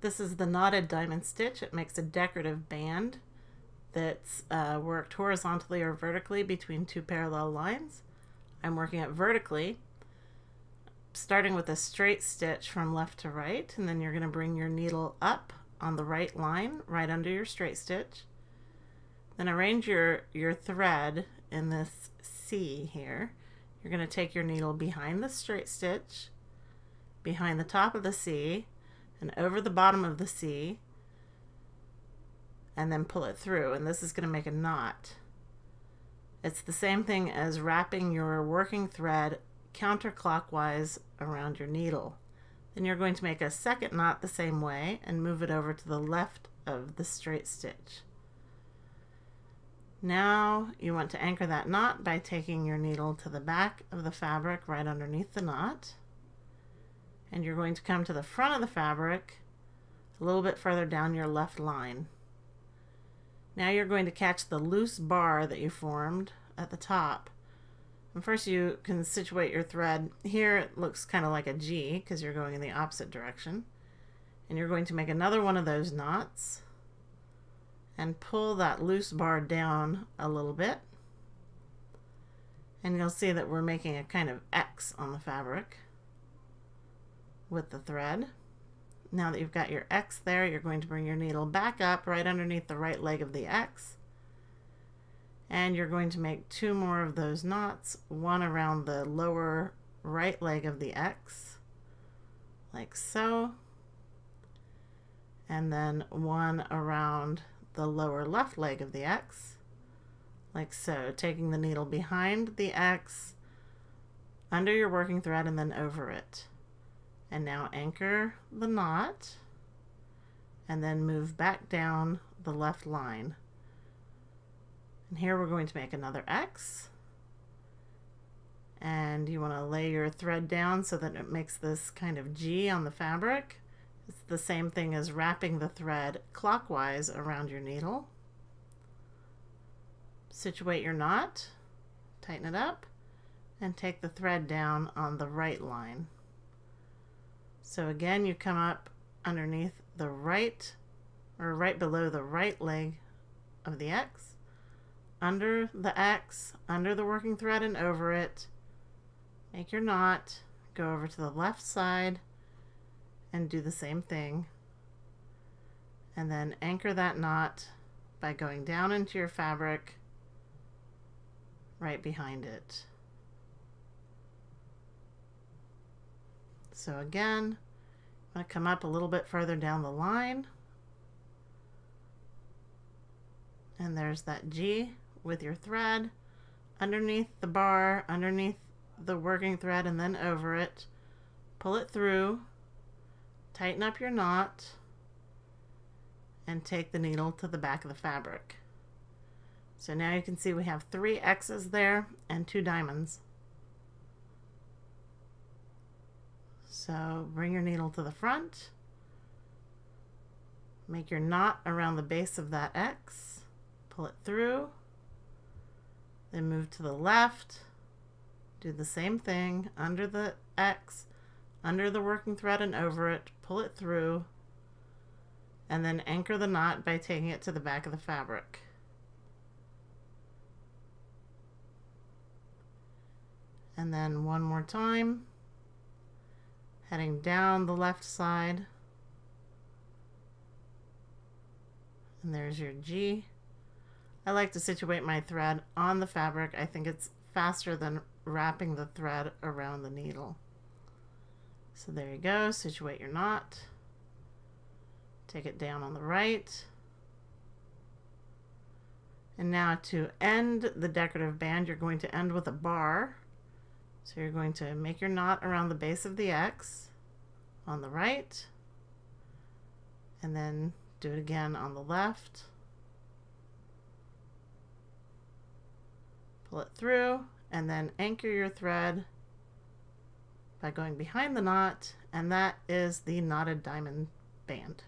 This is the knotted diamond stitch. It makes a decorative band that's worked horizontally or vertically between two parallel lines. I'm working it vertically, starting with a straight stitch from left to right, and then you're going to bring your needle up on the right line, right under your straight stitch. Then arrange your thread in this C here. You're going to take your needle behind the straight stitch, behind the top of the C, and over the bottom of the C, and then pull it through, and this is going to make a knot. It's the same thing as wrapping your working thread counterclockwise around your needle. Then you're going to make a second knot the same way and move it over to the left of the straight stitch. Now you want to anchor that knot by taking your needle to the back of the fabric right underneath the knot, and you're going to come to the front of the fabric a little bit further down your left line. Now you're going to catch the loose bar that you formed at the top. And first you can situate your thread. Here it looks kind of like a G because you're going in the opposite direction. And you're going to make another one of those knots and pull that loose bar down a little bit. And you'll see that we're making a kind of X on the fabric with the thread. Now that you've got your X there, you're going to bring your needle back up right underneath the right leg of the X, and you're going to make two more of those knots, one around the lower right leg of the X, like so, and then one around the lower left leg of the X, like so, taking the needle behind the X, under your working thread, and then over it. And now anchor the knot and then move back down the left line. And here we're going to make another X, and you want to lay your thread down so that it makes this kind of G on the fabric. It's the same thing as wrapping the thread clockwise around your needle. Situate your knot, tighten it up, and take the thread down on the right line. So again, you come up underneath the right, or right below the right leg of the X, under the X, under the working thread and over it, make your knot, go over to the left side and do the same thing, and then anchor that knot by going down into your fabric right behind it. So again, I'm going to come up a little bit further down the line, and there's that G with your thread underneath the bar, underneath the working thread, and then over it. Pull it through, tighten up your knot, and take the needle to the back of the fabric. So now you can see we have 3 X's there and 2 diamonds. So bring your needle to the front, make your knot around the base of that X, pull it through, then move to the left, do the same thing under the X, under the working thread and over it, pull it through, and then anchor the knot by taking it to the back of the fabric. And then one more time, heading down the left side, and there's your G. I like to situate my thread on the fabric. I think it's faster than wrapping the thread around the needle. So there you go, situate your knot, take it down on the right, and now to end the decorative band, you're going to end with a bar. So you're going to make your knot around the base of the X on the right, and then do it again on the left. Pull it through, and then anchor your thread by going behind the knot, and that is the knotted diamond band.